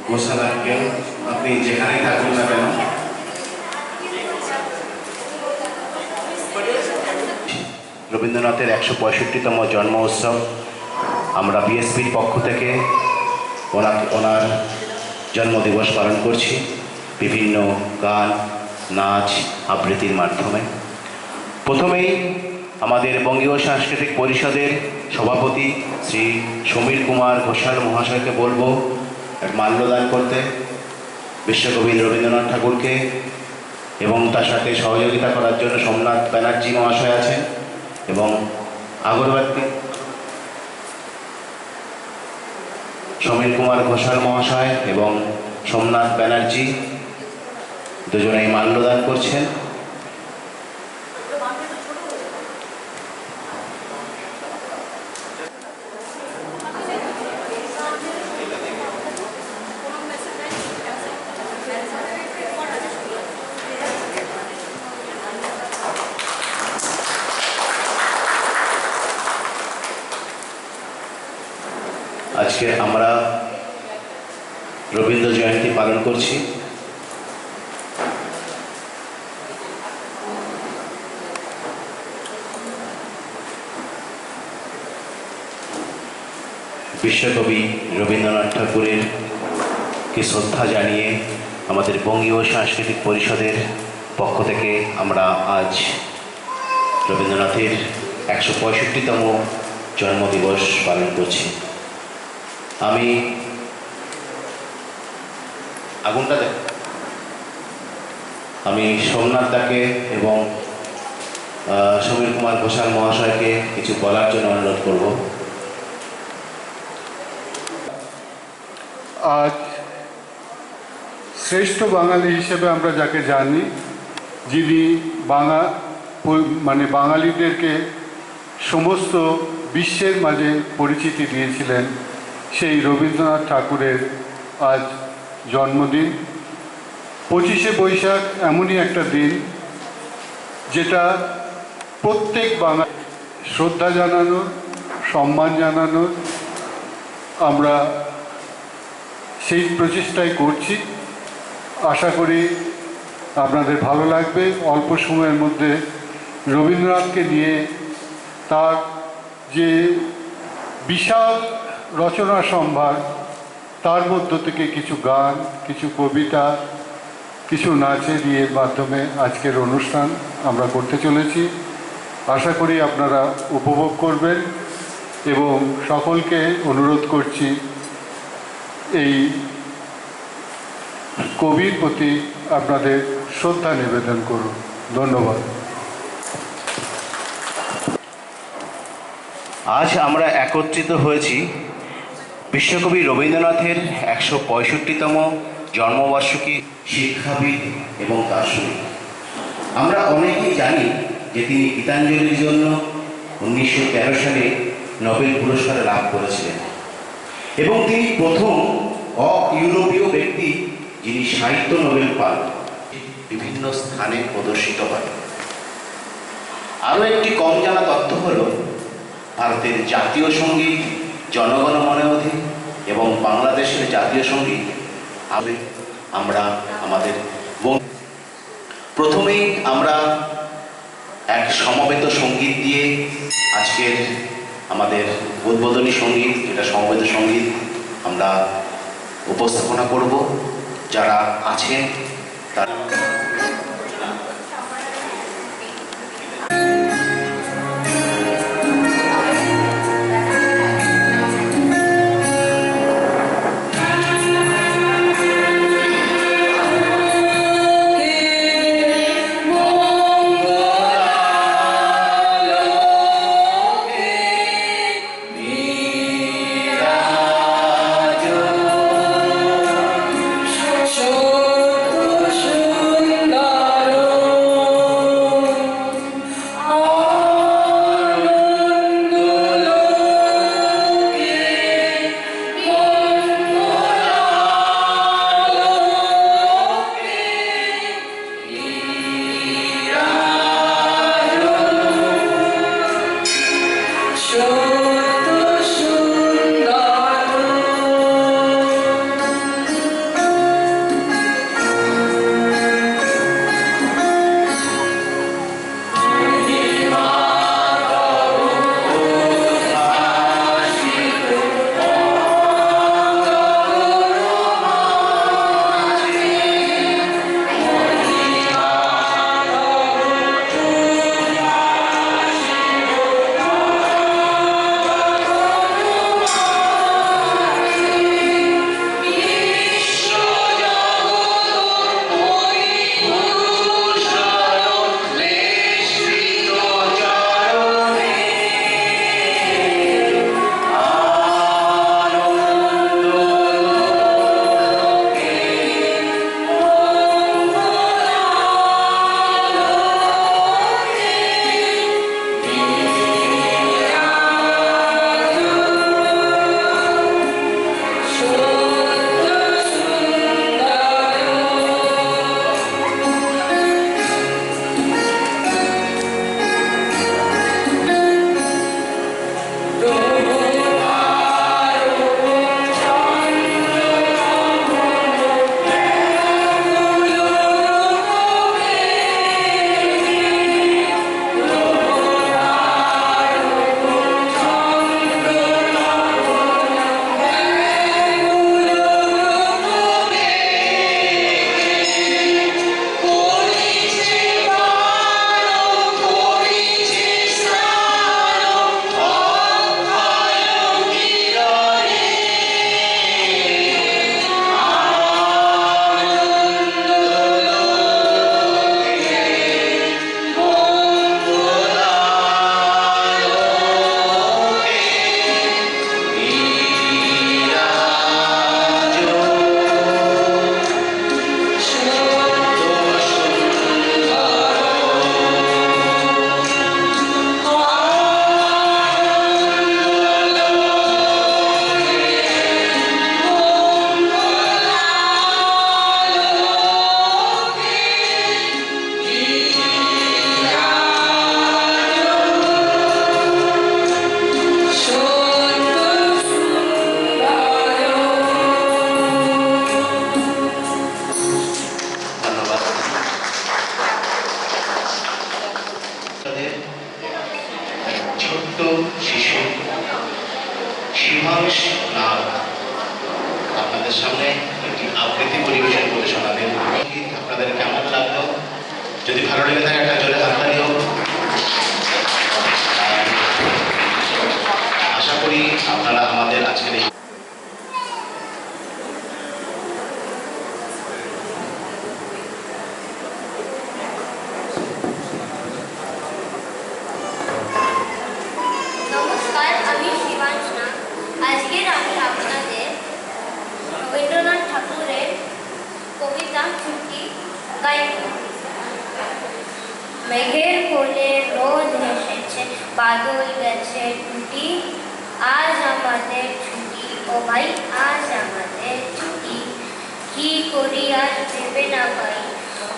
গোসালাকে আপনি যেখানে থাকুন না কেন, রবীন্দ্রনাথের ১৬৫তম জন্ম উৎসব আমরা বিএসপির পক্ষ থেকে ওনার জন্মদিবস পালন করছি বিভিন্ন গান, নাচ, আবৃত্তির মাধ্যমে। প্রথমেই আমাদের বঙ্গীয় সাংস্কৃতিক পরিষদের সভাপতি শ্রী সমীর কুমার ঘোষাল মহাশয়কে বলবো মাল্যদান করতে বিশ্বকবি রবীন্দ্রনাথ ঠাকুরকে, এবং তার সাথে সহযোগিতা করার জন্য সোমনাথ ব্যানার্জি মহাশয় আছেন এবং আগরবাতি সমীর কুমার ঘোষাল মহাশয় এবং সোমনাথ ব্যানার্জি দুজনেই মাল্যদান করছেন। আজকে আমরা রবীন্দ্র জয়ন্তী পালন করছি। বিশ্বকবি রবীন্দ্রনাথ ঠাকুরের কে শ্রদ্ধা জানিয়ে আমাদের বঙ্গীয় সাংস্কৃতিক পরিষদের পক্ষ থেকে আমরা আজ রবীন্দ্রনাথের ১৬৫তম জন্মদিবস পালন করছি। আমি সোমনাথ দাকে এবং সমীর কুমার ঘোষাল মহাশয়কে কিছু বলার জন্য অনুরোধ করব। আজ শ্রেষ্ঠ বাঙালি হিসেবে আমরা যাকে জানি, যিনি বাঙালিদেরকে সমস্ত বিশ্বের মাঝে পরিচিতি দিয়েছিলেন, সেই রবীন্দ্রনাথ ঠাকুরের আজ জন্মদিন। ২৫শে বৈশাখ এমনই একটা দিন যেটা প্রত্যেক বাঙালি শ্রদ্ধা জানানোর, সম্মান জানানোর আমরা সেই প্রচেষ্টাই করছি। আশা করি আপনাদের ভালো লাগবে। অল্প সময়ের মধ্যে রবীন্দ্রনাথকে নিয়ে তার যে বিশাল রচনা সম্ভার, তার মধ্য থেকে কিছু গান, কিছু কবিতা, কিছু নাচের মাধ্যমে আজকের অনুষ্ঠান আমরা করতে চলেছি। আশা করি আপনারা উপভোগ করবেন এবং সকলকে অনুরোধ করছি এই কবির প্রতি আপনাদের শ্রদ্ধা নিবেদন করুন। ধন্যবাদ। আজ আমরা একত্রিত হয়েছি বিশ্বকবি রবীন্দ্রনাথের ১৬৫তম জন্মবার্ষিকী শিক্ষাবিদ এবং দার্শনিক। আমরা অনেকেই জানি যে তিনি গীতাঞ্জলির জন্য ১৯১৩ সালে নোবেল পুরস্কার লাভ করেছিলেন এবং তিনি প্রথম ইউরোপীয় ব্যক্তি যিনি সাহিত্য নোবেল পান। বিভিন্ন স্থানে প্রদর্শিত হয়। আরও একটি কম জানা তথ্য হল ভারতের জাতীয় সঙ্গীত জনগণ মন অধি এবং বাংলাদেশের জাতীয় সঙ্গীত আমরা আমাদের প্রথমেই আমরা এক সমবেত সঙ্গীত দিয়ে আজকের আমাদের উদ্বোধনী সঙ্গীত, এটা সমবেত সঙ্গীত আমরা উপস্থাপনা করব। যারা আছেন তারা Oh শুভাংশ নাম আপনাদের সামনে একটি আবৃত্তি পরিবেশন করে শোনাবেন। আপনাদের কেমন লাগলো? যদি ভালো লেগে থাকে একটা জোরে হাততালি হোক। আশা করি আপনারা আমাদের আজকের এই নমস্কার, আমি শিবাংশ নাগ। আজকের আমি আপনাদের রবীন্দ্রনাথ ঠাকুরের কবিতা ছুটি গাইব। মেঘের কোলে রোদ এসেছে, বাদল গেছে টুটি, আজ আমাদের ছুটি, ও ভাই আজ আমাদের ছুটি। কি করি আজ ভেবে না পাই,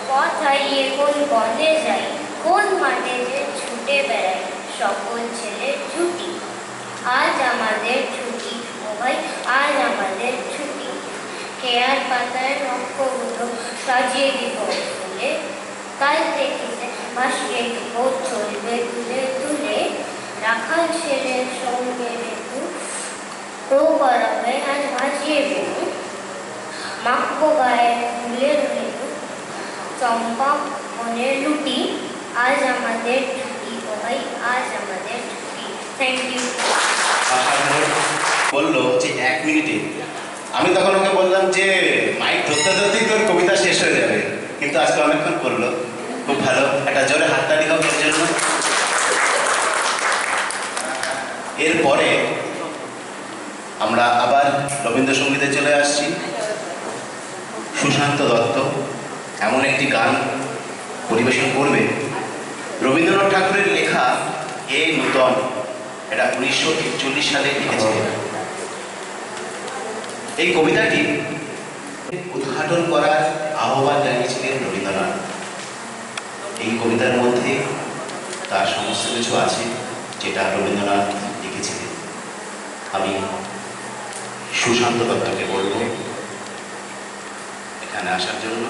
পথ হারিয়ে কোন বনে যাই, কোন মাঠে যে ছুটে বেড়াই, সকল ছেলে ছুটি। আজ আমাদের ছুটি, ও ভাই আজ আমাদের ছুটি। কেয়ার পাতায় নক্ষগুলো সাজিয়ে দিব ফুলে, কাল দেখিতে ভাসিয়ে দিব চলবে তুলে তুলে। রাখাল ছেলের সঙ্গে রেখু গরমে আজ ভাজিয়ে বেরু, মাখবো গায়ে ফুলের মেরু, চম্পা মনের লুটি। আজ আমাদের ছুটি, ও ভাই আজ আমাদের ছুটি। Thank you. বললো যে 1 মিনিটে। আমি তখন ওকে বললাম যে মাইক ধরতে ধরতেই তোর কবিতা শেষ হয়ে যাবে, কিন্তু আজকে অনেকক্ষণ করলো। খুব ভালো, একটা জোরে হাততালি হোক এর জন্য। এরপরে আমরা আবার রবীন্দ্রসঙ্গীতে চলে আসছি। সুশান্ত দত্ত এমন একটি গান পরিবেশন করবে। রবীন্দ্রনাথ ঠাকুরের লেখা এ নূতন, এটা 1941 সালে লিখেছিলেন। এই কবিতাটি উদ্ঘাটন করার আহ্বান জানিয়েছিলেন রবীন্দ্রনাথ। এই কবিতার মধ্যে তার সমস্ত কিছু আছে যেটা রবীন্দ্রনাথ লিখেছিলেন। আমি সুশান্ত দত্তকে বলবো এখানে আসার জন্য।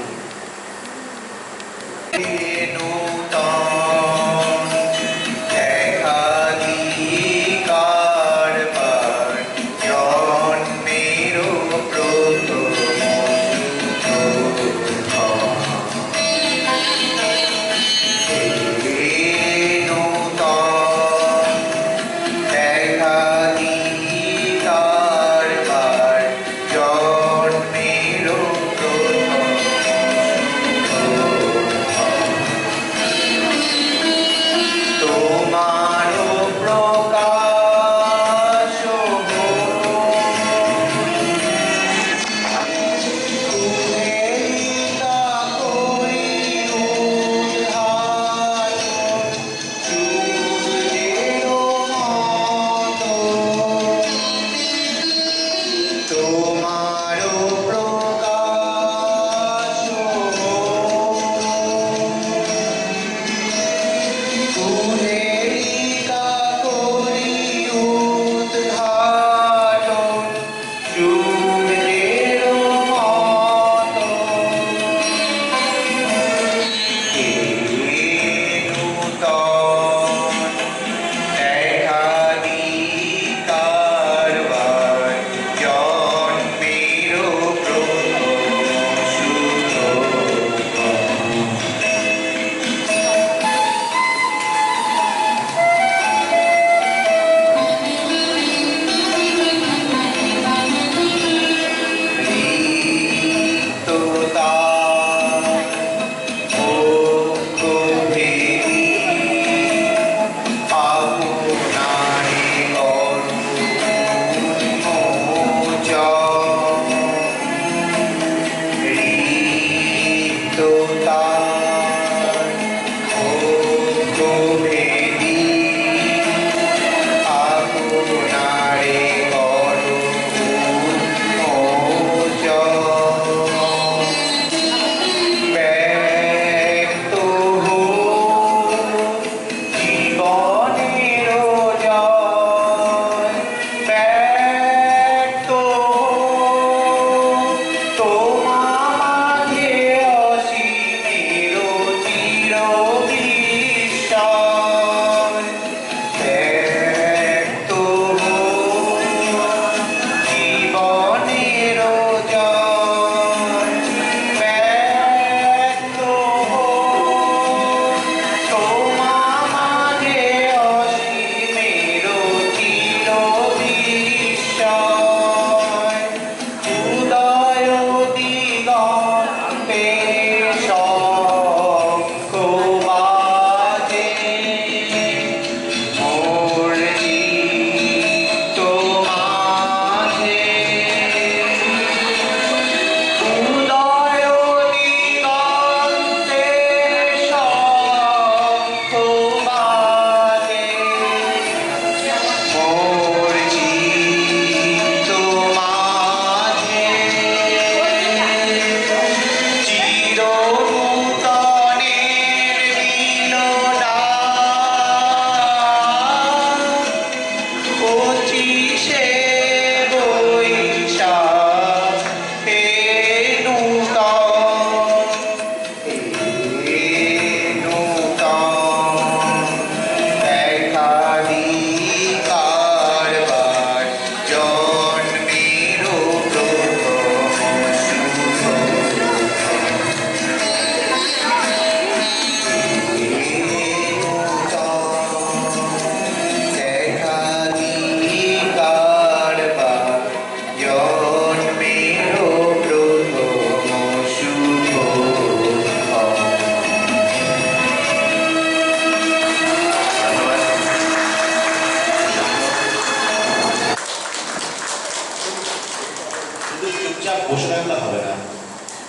চুপচাপ বসে থাকলে হবে না,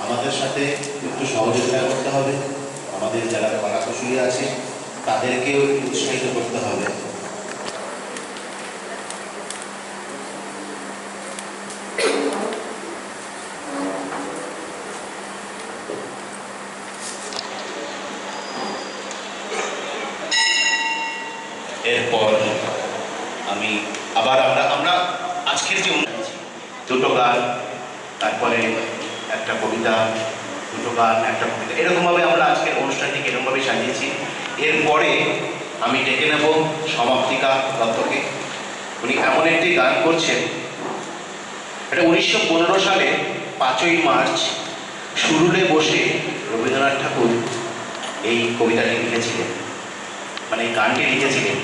আমাদের সাথে একটু সহযোগিতা করতে হবে। আমাদের যারা কলাকুশলী আছে তাদেরকেও উৎসাহিত করতে হবে। এরপর আমি আবার আমরা আজকের যে দুটো গান, তারপরে একটা কবিতা, দুটো গান একটা কবিতা, এরকমভাবে আমরা আজকের অনুষ্ঠানটিকে এরকমভাবে সাজিয়েছি। এরপরে আমি ডেকে নেব সমাপ্তিকা দত্তকে। উনি এমন একটি গান করছেন, এটা 1915 সালে 5ই মার্চ সুরুলে বসে রবীন্দ্রনাথ ঠাকুর এই কবিতাটি লিখেছিলেন, মানে এই গানটি লিখেছিলেন।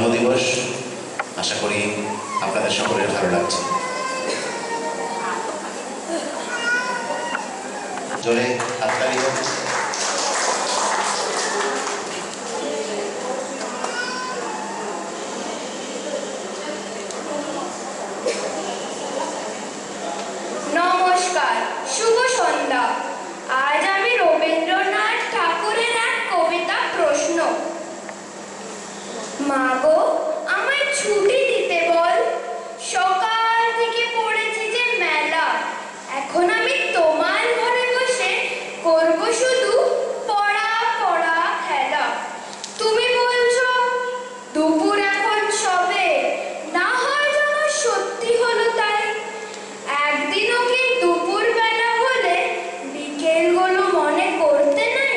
জন্মদিবস। আশা করি আপনাদের সকলের ভালো লাগছে। জোরে হাততালি হোক। নমস্কার, শুভ সন্ধ্যা। আজ আমি রবীন্দ্রনাথ ঠাকুরের এক কবিতা প্রশ্ন। মা গো, আমায় ছুটি দিতে বল, সকাল থেকে পড়েছি যে মেলা। এখন আমি তোমার ঘরে বসে করব শুধু পড়া পড়া খেলা। তুমি বলছো দুপুর এখন সবে, না হয় যেন সত্যি হলো তাই। একদিনও কি দুপুর বেলা হলে বিকেলগুলো মনে করতে নাই?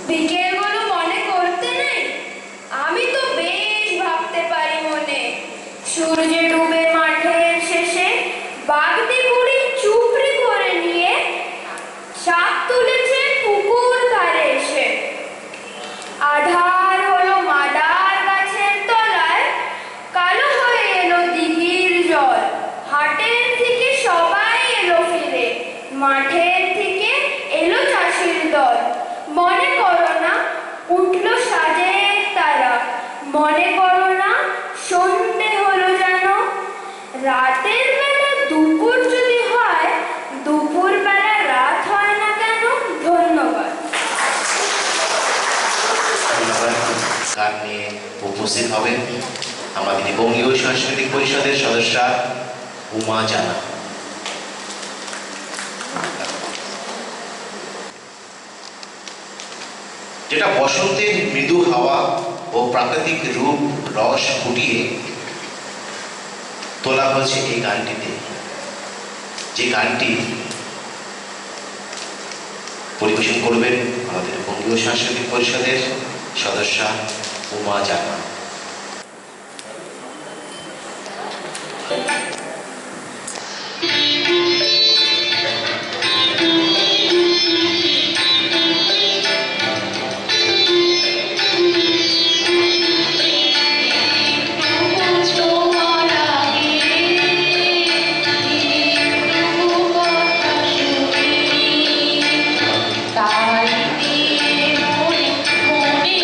বিকেলগুলো মনে করতে নাই? আমি তো বেশ ভাবতে পারি মনে। সূর্যে ডুবে মাঠের শেষে বাগদি বুড়ি চুপড়ি করে নিয়ে শাক তুলেছে পুকুর ধারে এসে। আধার হলো মাদার গাছের তলায়, কালো হয়ে এলো দিঘির জল। হাটের থেকে সবাই এলো ফিরে, মাঠের থেকে এলো চাষির দল। মনে করো না উঠলো সাজের তারা, মনে করো না সন্ধে হলো যেন। রাতের বেলা দুপুর যদি হয়, দুপুর বেলা রাত হয় না কেন? ধন্যবাদ। গান নিয়ে উপস্থিত হবেন আমাদের বঙ্গীয় সাংস্কৃতিক পরিষদের সদস্যা উমা জানা। যেটা বসন্তের মৃদু হাওয়া ও প্রাকৃতিক রূপ রস ফুটিয়ে তোলা হয়েছে এই গানটিতে, যে গানটি পরিবেশন করবেন আমাদের বঙ্গীয় সাংস্কৃতিক পরিষদের সদস্যা উমা জানা। তাই দিয়ে মনে মনে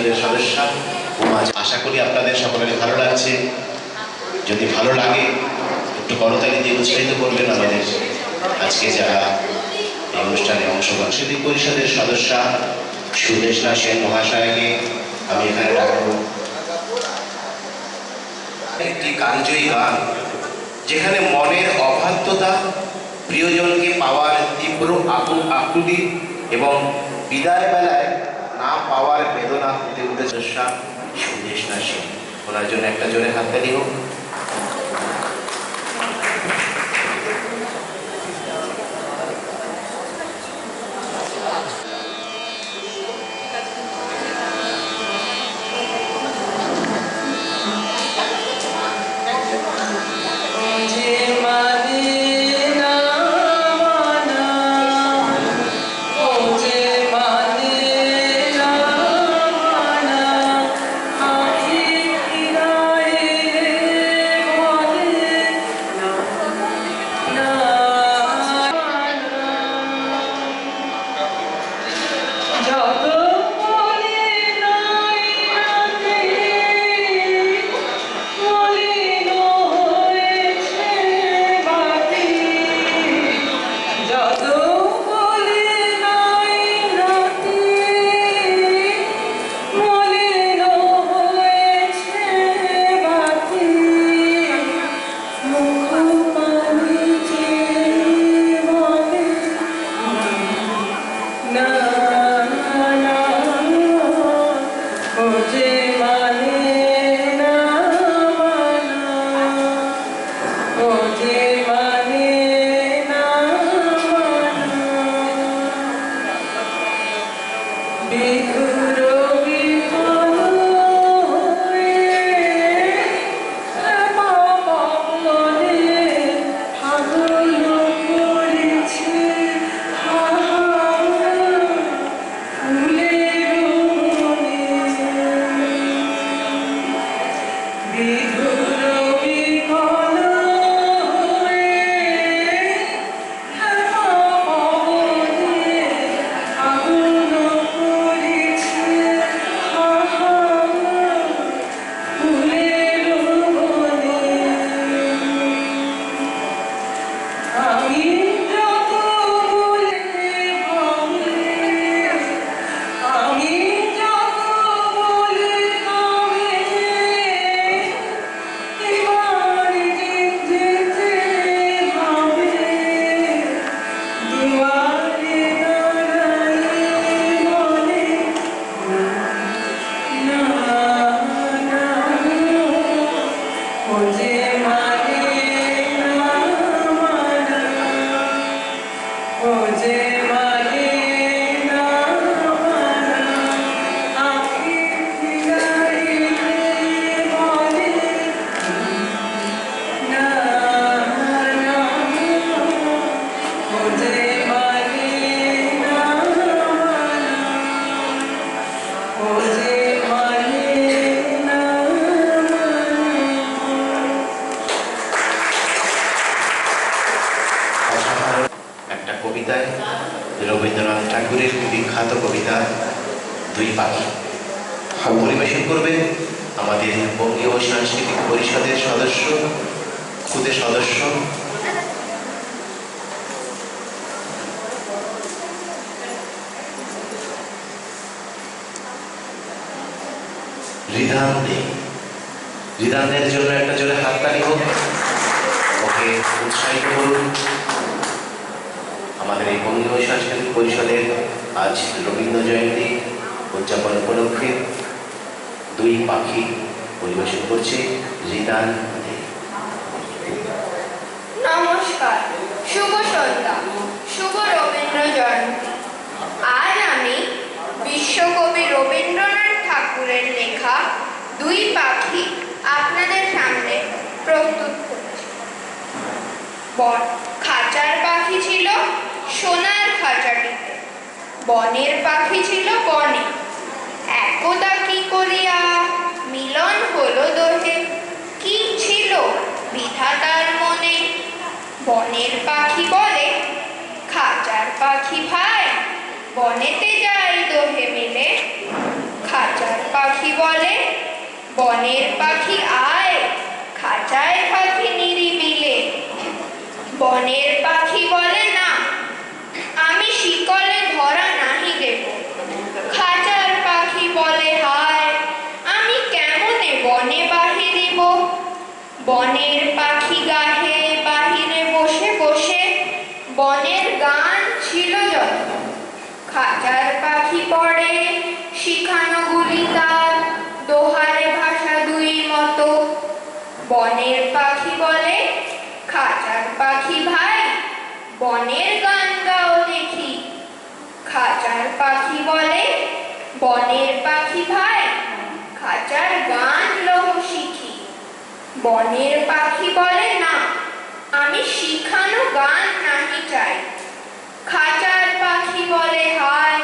পরিষদের সদস্য উমা। আশা করি আপনাদের সকলের ভালো লাগছে। যদি ভালো লাগে একটু করতালি দিয়ে উৎসাহিত করবেন আমাদের আজকে যারা এই অনুষ্ঠানে অংশগ্রহণ। সাংস্কৃতিক পরিষদের সদস্য সুদেশনা সেন মহাশয়কে আমি এখানে রাখবো। একটি কালজয়ী গান যেখানে মনের অবাধ্যতা, প্রিয়জনকে পাওয়ার তীব্র আকুতি এবং বিদায় বেলায় না পাওয়ার বেদনা ফুটে উঠে সুদেশনা সেন। ওনার জন্য একটা জোরে হাততালি হোক। রবীন্দ্রনাথ ঠাকুরের বিখ্যাত কবিতা দুই পাখি পরিবেশন করবেন আমাদের বঙ্গীয় সাংস্কৃতিক পরিষদের সদস্য, খুদে সদস্য রিধান দে। রিধানের জন্য একটা জোরে হাততালি হোক, ওকে উৎসাহিত করুন। আমাদের এই বঙ্গীয় সাংস্কৃতিক পরিষদের আজ রবীন্দ্র জয়ন্তী উদযাপন উপলক্ষে দুই পাখি পরিবেশন করছে রিধান দে। নমস্কার, শুভ সন্ধ্যা, শুভ রবীন্দ্র জয়ন্তী। আজ আমি বিশ্বকবি রবীন্দ্রনাথ ঠাকুরের লেখা দুই পাখি আপনাদের সামনে প্রস্তুত করছি। খাঁচার পাখি ছিল সোনার খাঁচাটিতে, বনের পাখি ছিল বনে। একদা কি করিয়া মিলন হলো দোহে, কি ছিল বিধাতার মনে। বনের পাখি বলে, খাঁচার পাখি ভাই, বনেতে যাই দোহে মিলে। খাঁচার পাখি বলে, বনের পাখি আয়, খাঁচায় পাখি নিরিবিলে। বনের পাখি বলে না, আমি শিকলে ধরা নাহি দেব। খাঁচার পাখি বলে হায়, আমি কেমনে বনে বাহিরিব। বনের পাখি গাহে বাহিরে বসে বসে, বনের গান ছিল যত। খাঁচার পাখি পড়ে শিখানো গুলি তার, দোহারে ভাষা দুই মতো। বনের পাখি বলে, খাঁচার পাখি ভাই, বনের গান গাও দেখি। খাঁচার পাখি বলে, বনের পাখি ভাই, খাঁচার গান লহ শিখি। বনের পাখি বলে না, আমি শিখানো গান নাহি চাই। খাঁচার পাখি বলে হায়,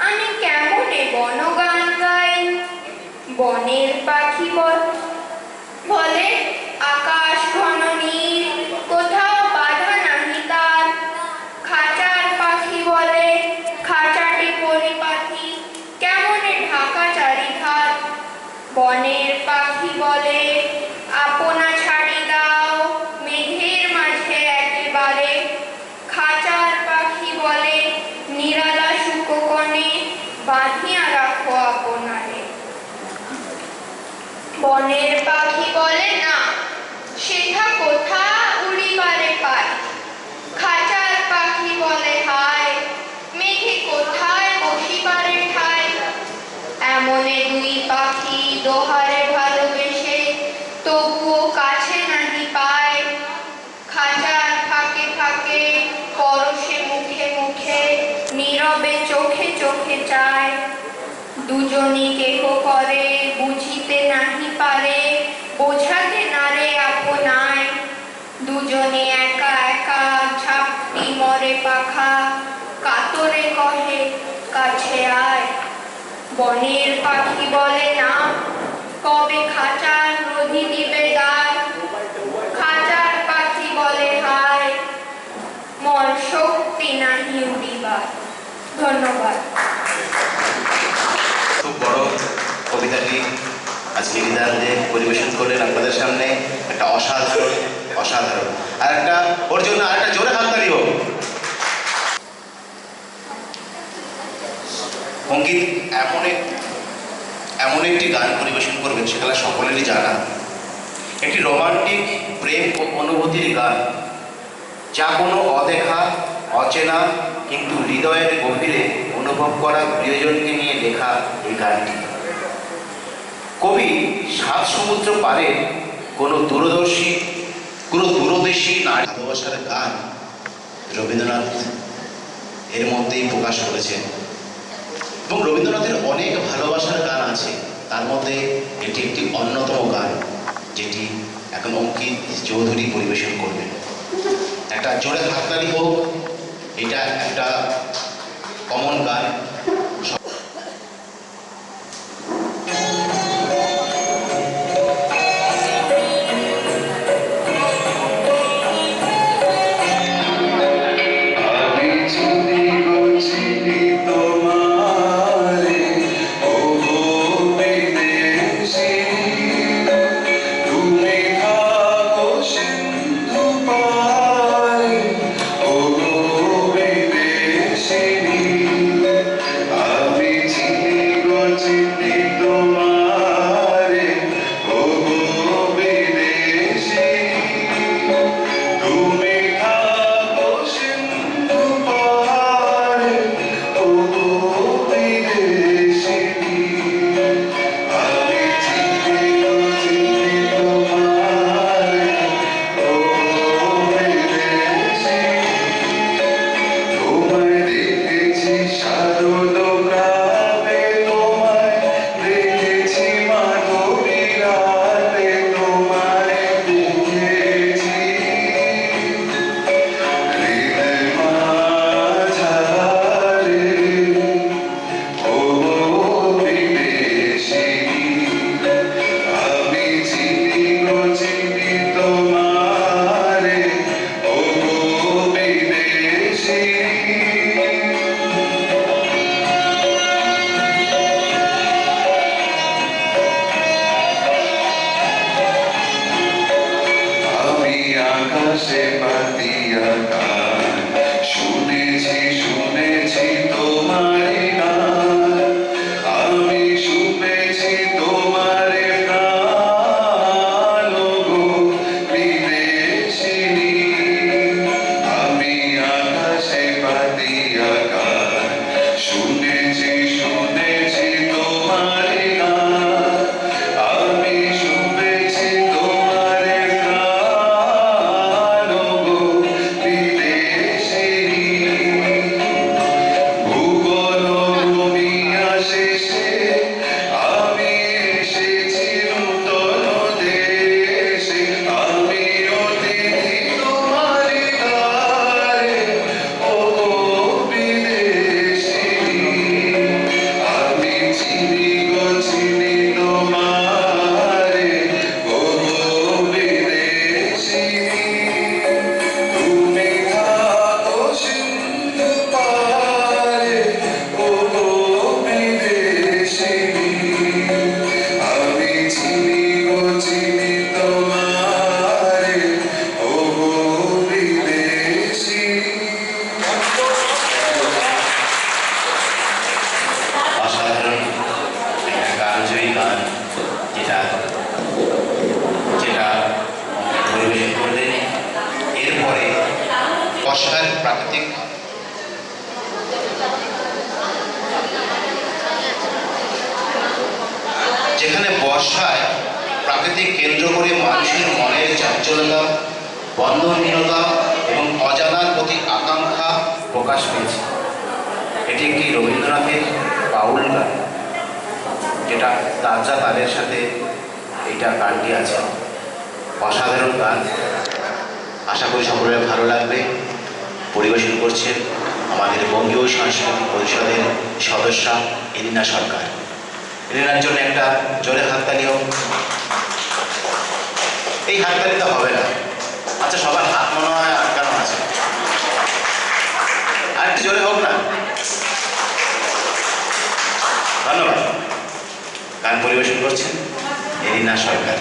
আমি কেমনে বনগান গাই। বনের পাখি বলে, আকাশ ঘন নীল, কোথাও বাধা নাহি তার। খাঁচার পাখি বলে, খাঁচাটি পরিপাটি, কেমনে ঢাকা চারিধার। বনের পাখি বলে, আপনা ছাড়ি দাও, মেঘের মাঝে একেবারে। খাঁচার পাখি বলে, নিরালা শুকোকণে, বাঁধিয়া রাখো আপনারে। বনের পাখি বলে না, সেথা কোথা উড়িবারে পাই। খাঁচার পাখি বলে হায়, মেঘে কোথায় বসিবারে ঠাই। এমনে দুই পাখি দোহারে ভালোবেসে, তবুও কাছে নাহি পায়। খাঁচার ফাঁকে ফাঁকে, পরশে মুখে মুখে, নীরবে চোখে চোখে চায়। দুজনই কেহ করে বুঝিতে নাহি পারে, বোঝাতে নারে আপনায়। দুজনে একা একা ঝাপটি মরে পাখা, কাতরে কহে কাছে আয়। বনের পাখি বলে না, কবে খাঁচার নদী দিবে দ্বার। খাঁচার পাখি বলে হায়, মর শক্তি নাহি উড়িবার। ধন্যবাদ। খুব বড় কবিতাটি আজকে হৃদয়ে পরিবেশন করলেন আপনাদের সামনে। একটা অসাধারণ অসাধারণ, আর একটা ওর জন্য আর একটা জোরে হাততালি হোক। অঙ্কিত এমন একটি গান পরিবেশন করবেন, সেটা সকলেরই জানা। একটি রোমান্টিক প্রেম ও অনুভূতির গান, যা কোনো অদেখা অচেনা কিন্তু হৃদয়ের গভীরে অনুভব করা প্রিয়জনকে নিয়ে লেখা এই গানটি। কবি সাত সমুদ্র পারে কোনো দূরদর্শী নারী ভালোবাসার গান রবীন্দ্রনাথ এর মধ্যেই প্রকাশ করেছেন। এবং রবীন্দ্রনাথের অনেক ভালোবাসার গান আছে, তার মধ্যে এটি একটি অন্যতম গান, যেটি এখন অঙ্কিত চৌধুরী পরিবেশন করবেন। একটা জোরে হাততালি হোক। এটা একটা কমন গান। বর্ষার প্রাকৃতিক যেখানে বর্ষায় প্রাকৃতিক কেন্দ্র করে মানুষের মনের চাঞ্চল্যতা, বন্ধনহীনতা এবং অজানার প্রতি আকাঙ্ক্ষা প্রকাশ পেয়েছে। এটি একটি রবীন্দ্রনাথের বাউল গান, যেটা তাজা তালের সাথে এইটা গানটি আছে। অসাধারণ গান, আশা করি সকলের ভালো লাগবে। পরিবেশন করছেন আমাদের বঙ্গীয় সাংস্কৃতিক পরিষদের সদস্যা এলিনা সরকার। এলিনার জন্য একটা জোরে হাততালি হোক। এই হাততালিতে হবে না, আচ্ছা সবার হাত মনে হয় আটকানো আছে, আর একটু জোরে হোক না। ধন্যবাদ। গান পরিবেশন করছেন এলিনা সরকার।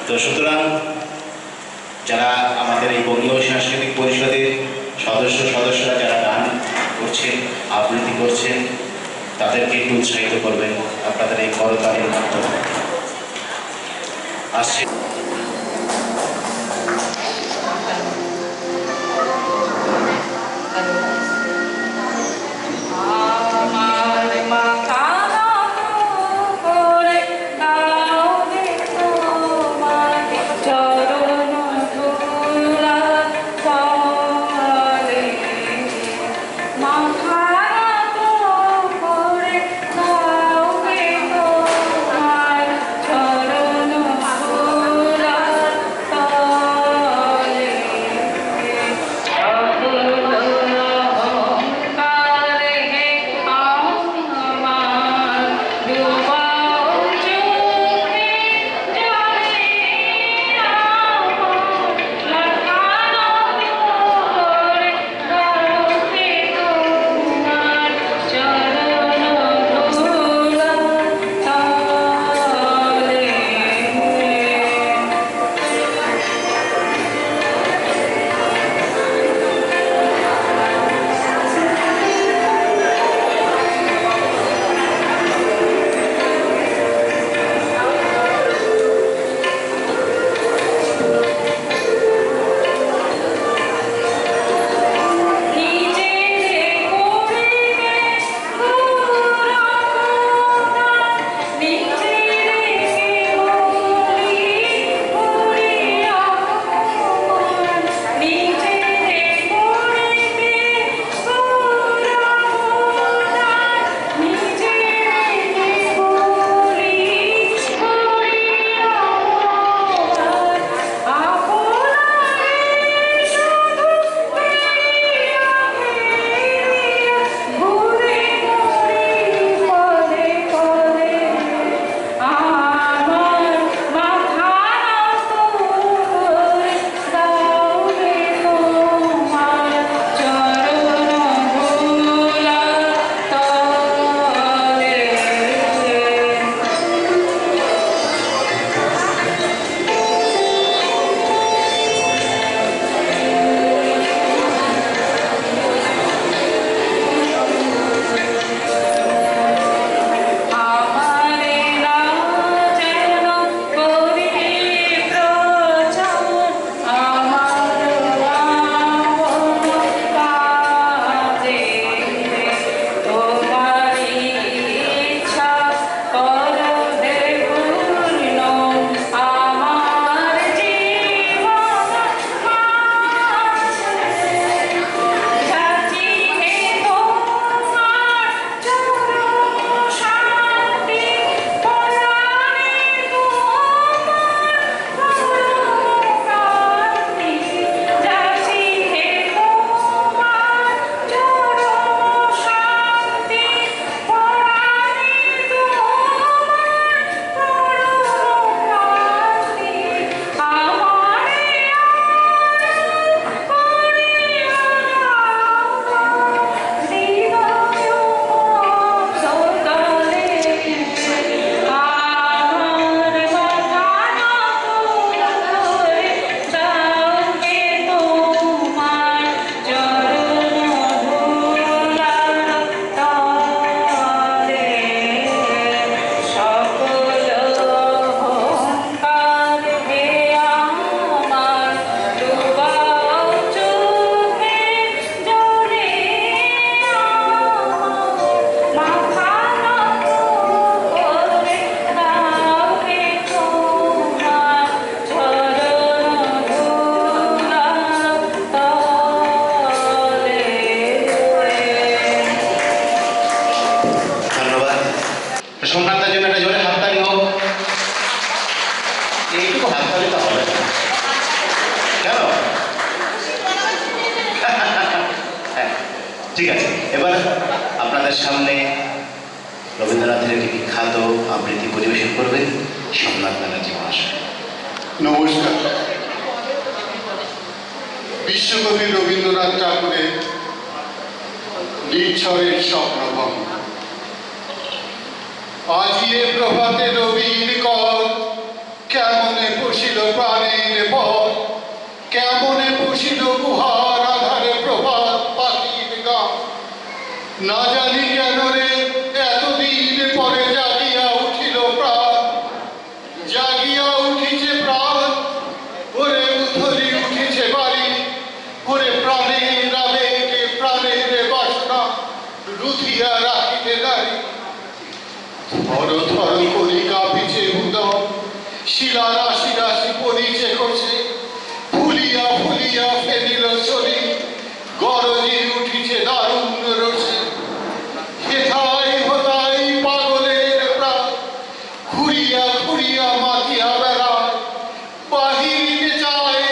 তো সুতরাং যারা আমাদের এই বঙ্গীয় সাংস্কৃতিক পরিষদের সদস্যরা যারা গান করছেন, আবৃত্তি করছেন, তাদেরকে একটু উৎসাহিত করবেন আপনাদের এই করতালির মাধ্যমে। আসছে সোমনাথের জন্য একটা জোরে হাততালি হোক। এইটুকু হাততালি তো হবে কেন? হ্যাঁ ঠিক আছে, এবার আপনাদের সামনে রবীন্দ্রনাথের একটি বিখ্যাত আবৃত্তি পরিবেশন করবেন সোমনাথ ব্যানার্জি মহাশয়। নমস্কার। বিশ্বকবি রবীন্দ্রনাথ ঠাকুরের নির্ঝরের স্বপ্নভঙ্গ। আজি এ প্রভাতে রবির কর কেমনে ঝরছিল প্রাণের পর, কেমনে বসিল গুহার আধারে প্রভাত পাখির গান। না জানি কেন রে এতদিন পরে জাগিয়া উঠিল প্রাণ, জাগিয়া উঠিছে প্রাণ, ওরে উথলি উঠিছে বাড়ি, ওরে প্রাণের আবেগে প্রাণের বাসনা রুধিয়া রাখিতে দাঁড়ি। থর থর করি কাঁপিছে উদম, শিলা রাশি রাশি পরিচে করছে, ফুলিয়া ফুলিয়া ফেলিল শরীর, গরজি উঠিছে দারুণ রোষে। হেথাই হতাই পাগলের প্রাণ, ঘুরিয়া ঘুরিয়া মাতিয়া বেড়ায়, বাহিরিতে চায়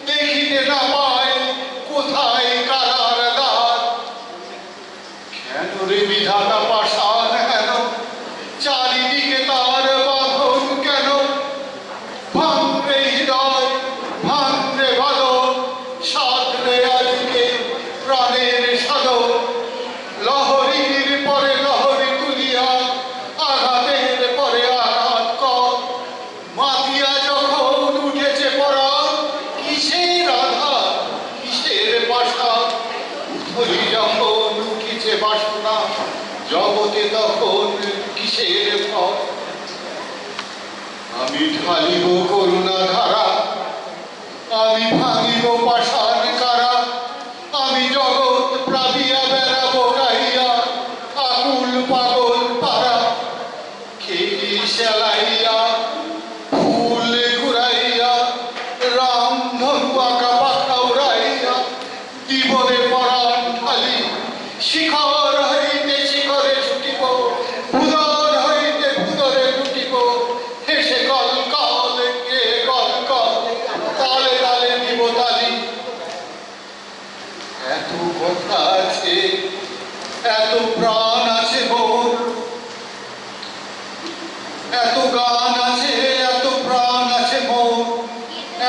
দেখিতে না পায় কোথায় কারার দ্বার। কেন রে বিধাতা পাষাণ হেন, চারিদিকে তার বাঁধন কেন? ভাঙরে হৃদয় ভাঙরে বাদন, সাধরে আজকে প্রাণের সাধন। লহরীর পরে লহরী তুলিয়া আঘাতের পরে আঘাত কর, মাতিয়া যখন উঠেছে পরাণ, কিসের আঘাত কিসের পাশা। উথলি যখন উঠিছে বাসনা, জগতে তখন কিসের ভয়। আমি ঢালিব করুণা ধারা, আমি ভাঙিব পাষাণ কারা, আমি জগৎ প্লাবিয়া বেড়াবো গাইয়া আকুল পাগল পারা। খেলি সেলাইয়া ফুল ঘুরাইয়া, রাম ধনু আঁকা পাখা উড়াইয়া, দিবরে পরাণ ঢালি, শিখর হইতে শিখরে ছুটিব, ভুদর হইতে ভুদরে লুটিব। হেসে কল কল গে কল কল, তালে তালে দিব তালি। এত কথা আছে, এত প্রাণ আছে মোর, এত গান আছে, এত প্রাণ আছে মোর,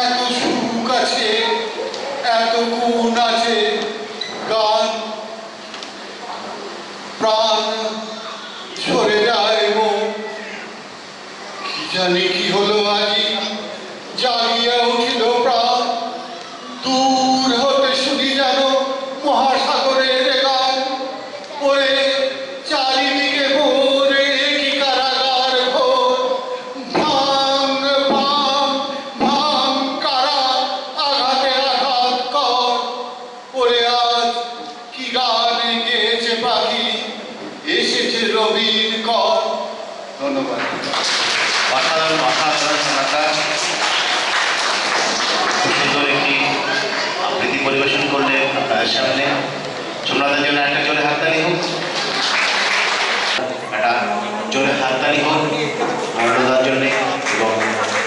এত সুখ আছে, এত গুণ আছে। গান প্রাণ সরে যায় মোর, কি জানি কি হলো আজি, জাগিয়া উঠিল প্রাণ। দূর হতে শুনি যেন মহাসাগরের গান, ওরে চারিদিকে মোরে কি কারাগার ঘোর। ভাঙ ভাঙ ভাঙ কারা, আঘাতে আঘাত কর, ওরে আজ কি গান গেয়েছে পাখি, এসেছে রবির কর। ধন্যবাদ। অসাধারণ অসাধারণ শোনাটা খুব সুন্দর একটি আবৃত্তি পরিবেশন করলেন আপনাদের সামনে। সোমনাথের জন্য একটা জোরে হাততালি হোক, একটা জোরে হাততালি হোক মরণদার জন্য এবং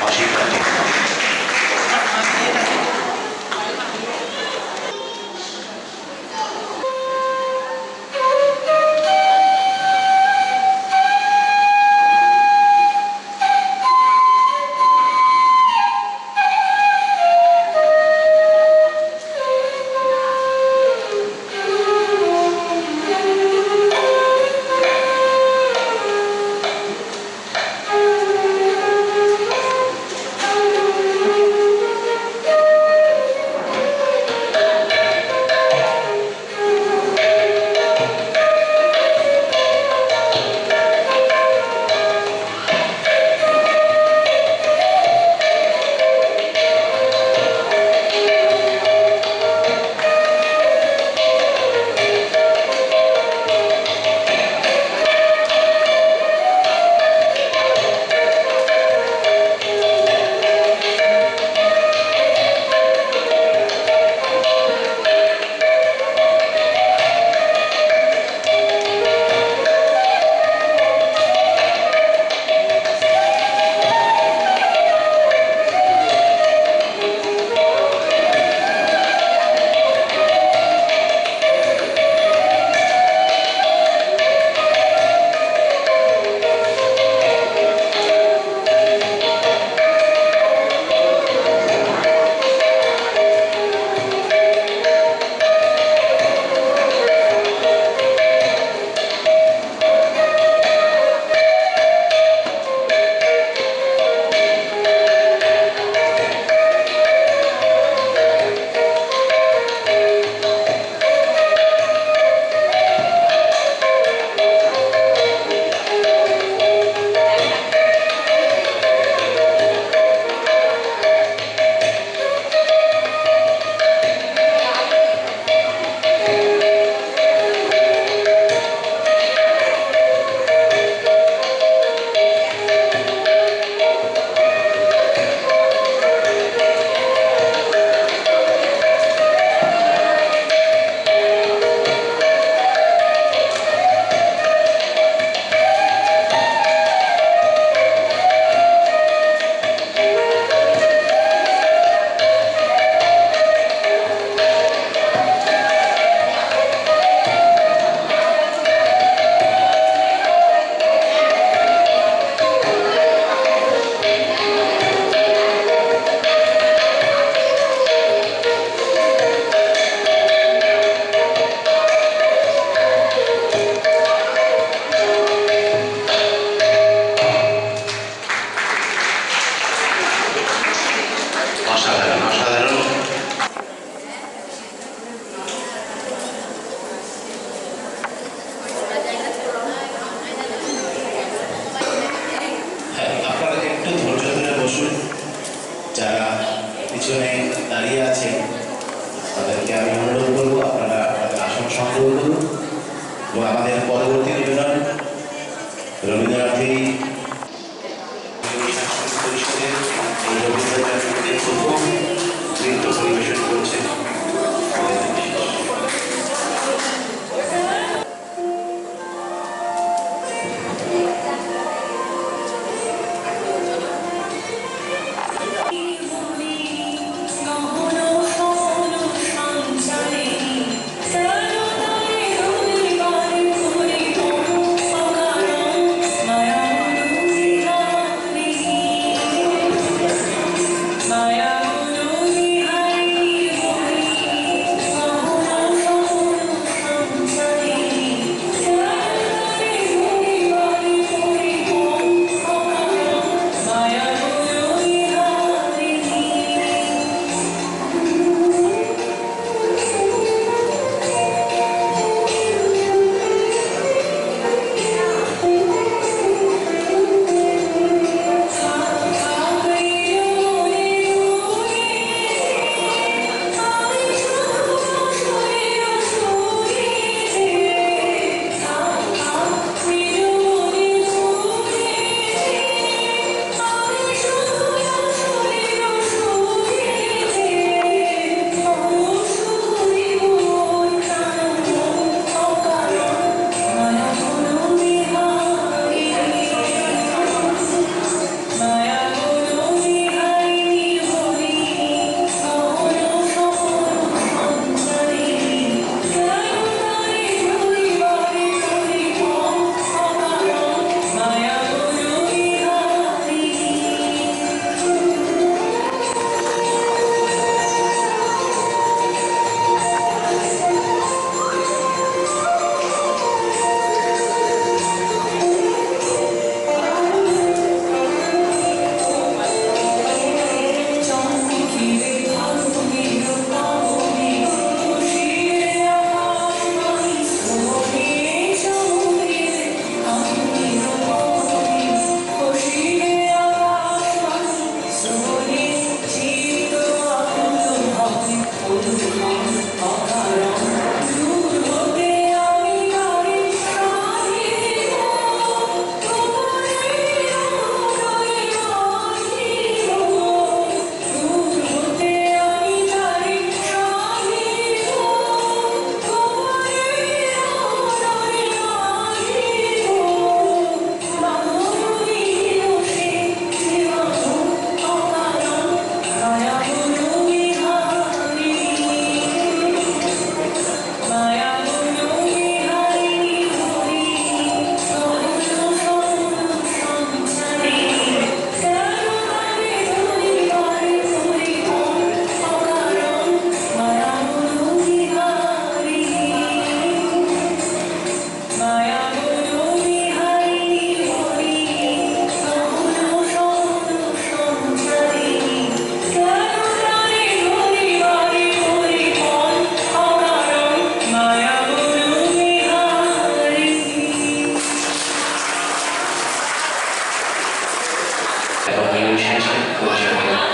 অশিক্ষার জন্য। অসাধারণ অসাধারণ। হ্যাঁ, আপনারা একটু ধৈর্য ধরে বসুন। যারা পিছনে দাঁড়িয়ে আছে তাদেরকে আমি অনুরোধ করবো আপনারা আপনাদের আসন সংগ্রহ করুন এবং আমাদের পরবর্তী নিবেদন রবীন্দ্রনাথেরই সাংস্কৃতিক পরিষদের এই রবীন্দ্রনাথের প্রথম নৃত্য পরিবেশন করছেন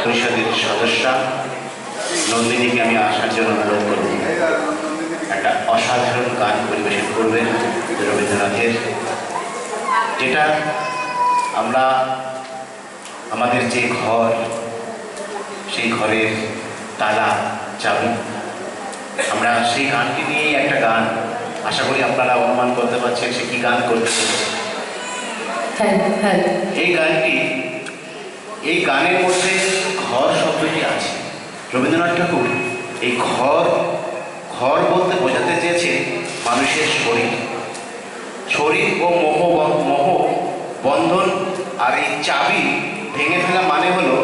পরিষদের সদস্য নন্দিনীকে আমি আসার জন্য অনুরোধ করব। একটা অসাধারণ গান পরিবেশন করবেন রবীন্দ্রনাথের, যেটা আমরা আমাদের যে ঘর, সেই ঘরের তালা চাবি, আমরা সেই গানটি নিয়েই একটা গান, আশা করি আপনারা অনুমান করতে পারছেন সে কি গান করতে চলেছে। এই গানটি, এই গানের মধ্যে ঘর শব্দটি আছে। রবীন্দ্রনাথ ঠাকুর এই ঘর ঘর বলতে বোঝাতে চেয়েছে মানুষের শরীর, শরীর ও মোহ বন্ধন। আর এই চাবি ভেঙে ফেলা মানে হলো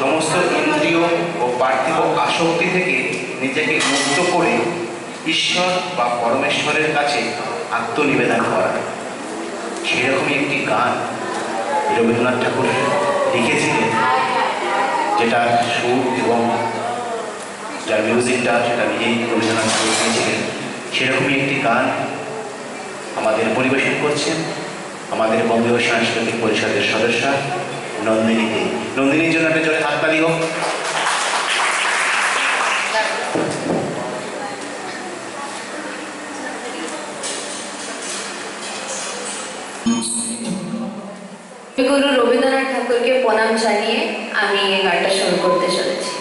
সমস্ত ইন্দ্রিয় ও পার্থিব আসক্তি থেকে নিজেকে মুক্ত করে ঈশ্বর বা পরমেশ্বরের কাছে আত্মনিবেদন করা। সেরকমই একটি গান রবীন্দ্রনাথ ঠাকুর লিখেছিলেন। যেটা সুর এবং যার মিউজিকটা সেটা নিজেই রবীন্দ্রনাথ ঠাকুর দিয়েছিলেন, সেরকমই একটি গান আমাদের পরিবেশন করছেন আমাদের বঙ্গীয় সাংস্কৃতিক পরিষদের সদস্য নন্দিনী দে। নন্দিনীর জন্য একটা জোরে হাততালি হোক। গুরু রবীন্দ্রনাথ ঠাকুরকে প্রণাম জানিয়ে আমি এই গানটা শুরু করতে চলেছি।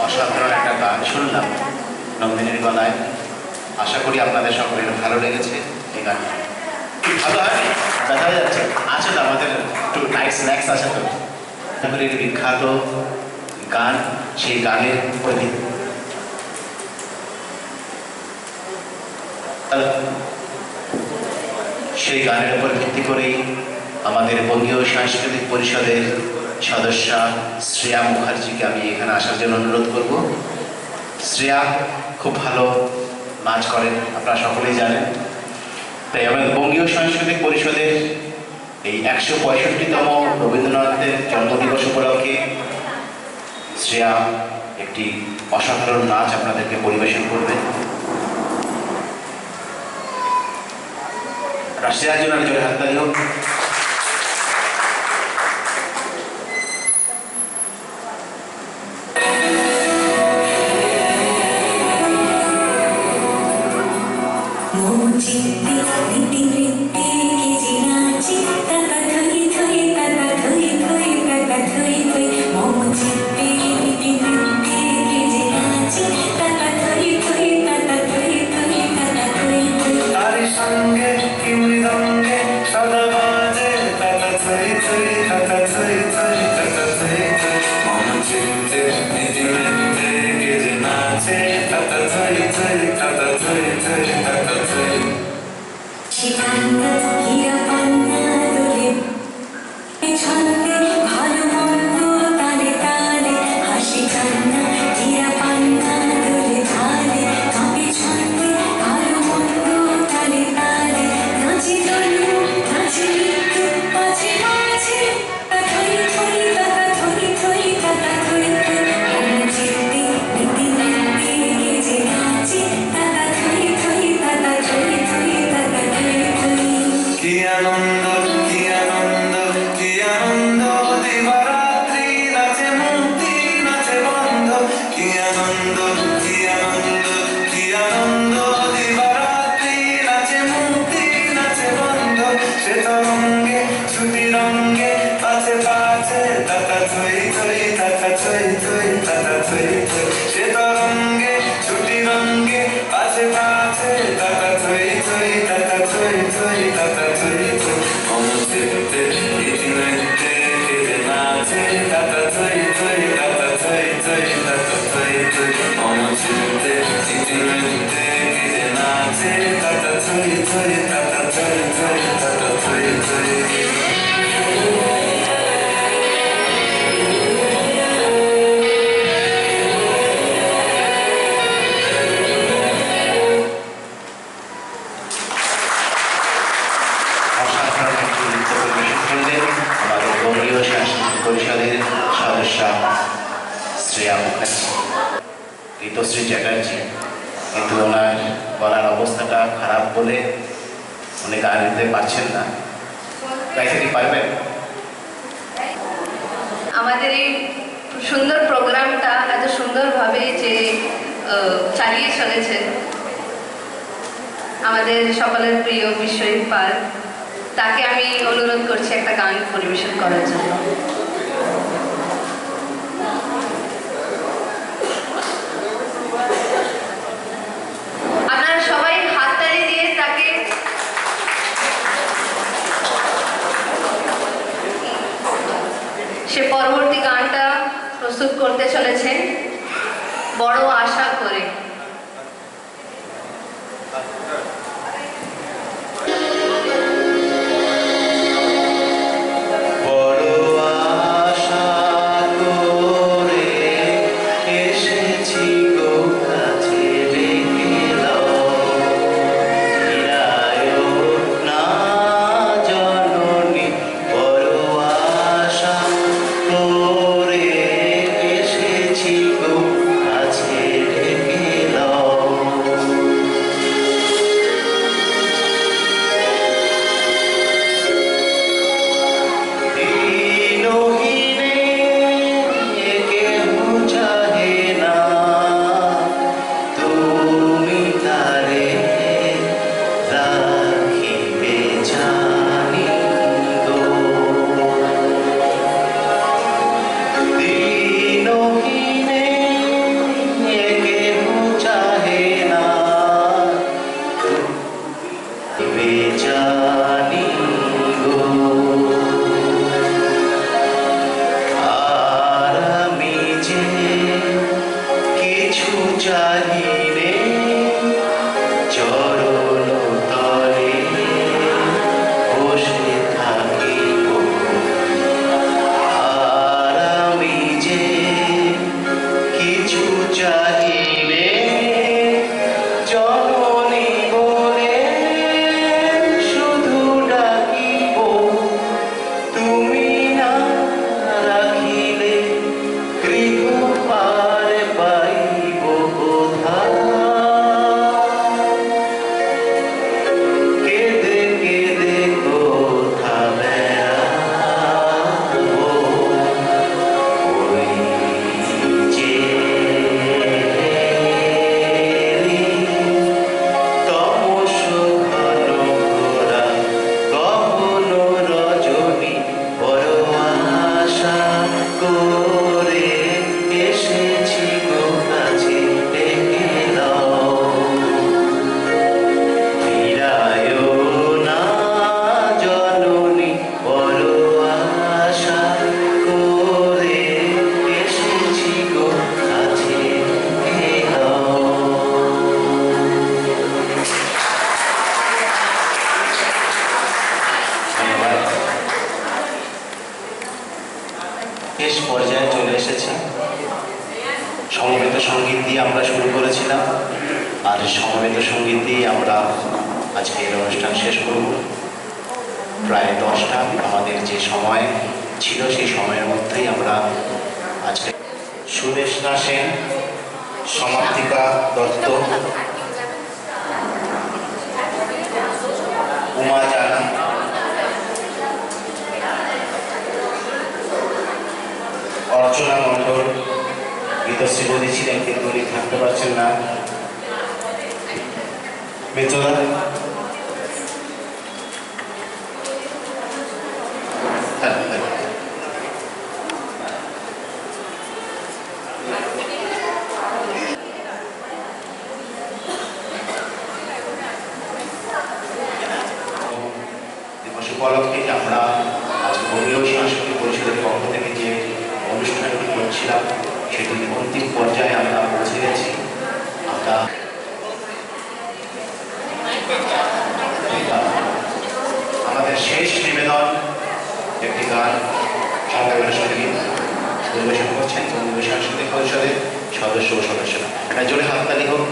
অসাধারণ একটা গান শুনলাম নন্দিনীর গলায়। আশা করি আপনাদের সকলের ভালো লেগেছে এই গান। ভালো হয় দেখা যাচ্ছে আছে তো আমাদের একটু নাইট স্ন্যাক্স আছে তো ঠাকুরের বিখ্যাত গান, সেই গানের সেই গানের উপর ভিত্তি করেই আমাদের বঙ্গীয় সাংস্কৃতিক পরিষদের সদস্যা শ্রেয়া মুখার্জিকে আমি এখানে আসার জন্য অনুরোধ করব। শ্রেয়া খুব ভালো নাচ করেন, আপনারা সকলেই জানেন। তাই আমাদের বঙ্গীয় সাংস্কৃতিক পরিষদের এই 165তম রবীন্দ্রনাথের জন্মদিবস উপলক্ষে শ্রেয়া একটি অসাধারণ নাচ আপনাদেরকে পরিবেশন করবেন। শ্রেয়ার জন্য জোরে হাততালি হোক। পরিষদের সদস্যা শ্রেয়া মুখার্জি, ঋতুশ্রী চ্যাটার্জি, কিন্তু ওনার গলার অবস্থাটা খারাপ বলে উনি গান নিতে পারছেন না। গাইতে কি পারবেন? আমাদের এই সুন্দর প্রোগ্রামটা এত সুন্দরভাবে যে চালিয়ে চলেছেন আমাদের সকলের প্রিয় বিশ্বজিৎ পাল, তাকে আমি অনুরোধ করছি একটা গান পরিবেশন করার জন্য। আপনারা সবাই হাততালি দিয়ে তাকে সে পরবর্তী গানটা প্রস্তুত করতে চলেছেন বড় আশা করে। বড় সঙ্গীত দিয়ে আমরা শুরু করেছিলাম, আর সমবেত সঙ্গীত দিয়ে আমরা আজকে এই অনুষ্ঠান শেষ করব। প্রায় 10টা আমাদের যে সময় ছিল সেই সময়ের মধ্যেই আমরা আজকে সুদেশনা সেন, সমাপ্তিকা দত্ত, উমা জানা, অর্চনা মণ্ডল, গীতশ্রী মোদী ছিলেন কিন্তু উনি থাকতে পারছেন না। বেচনা দিবস উপলক্ষে আমরা আজকে বঙ্গীয় সাংস্কৃতিক পরিষদের পক্ষ থেকে যে অনুষ্ঠানটি করছিলাম সেটি অন্তিম পর্যায়ে আমরা পৌঁছে গেছি। আমরা আমাদের শেষ নিবেদন একটি গান সংগ্রামের সঙ্গীত পরিবেশন করছেন বঙ্গীয় সাংস্কৃতিক পরিষদের সদস্য ও সদস্যরা। জোরে হাততালি হোক।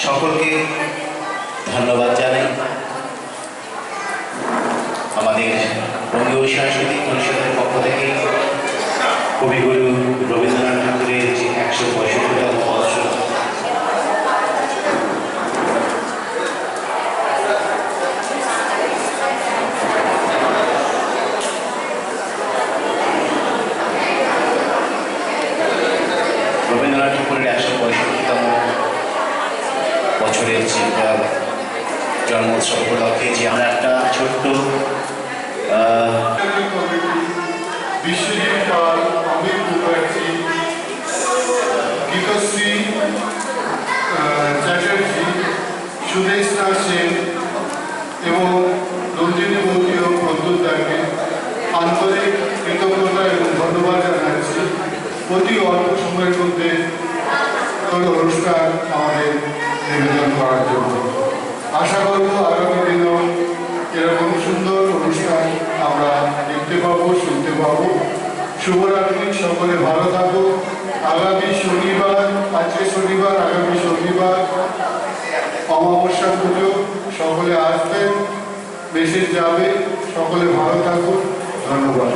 সকলকে ধন্যবাদ জানাই। আমাদের বঙ্গীয় সাংস্কৃতিক পরিষদের পক্ষ থেকে কবিগুরু রবীন্দ্রনাথ ঠাকুরের যে 165তম বর্ষ রবীন্দ্রনাথ ঠাকুরের 165তম বছরের যে জন্মোৎসব উপলক্ষে যে আমরা একটা ছোট্ট বিশ্বজিৎ পাল, অমিত মুখার্জি, গীতশ্রী চ্যাটার্জি, সুদেশনা সেন এবং রঞ্জিনী বৌদি ও প্রদ্যুৎ দাকে আন্তরিক কৃতজ্ঞতা এবং ধন্যবাদ জানাচ্ছি অতি অল্প সময়ের মধ্যে অনুষ্ঠান আমাদের নিবেদন করার জন্য। আশা করব আগামী দিনেও এরকম সুন্দর অনুষ্ঠান আমরা দেখতে পাবো, শুনতে পাবো। শুভরাত্রি, সকলে ভালো থাকো। আগামী শনিবার, আজকে শনিবার, আগামী শনিবার অমাবস্যা পুজো, সকলে আসবেন, মেসেজ যাবে, সকলে ভালো থাকুন। ধন্যবাদ।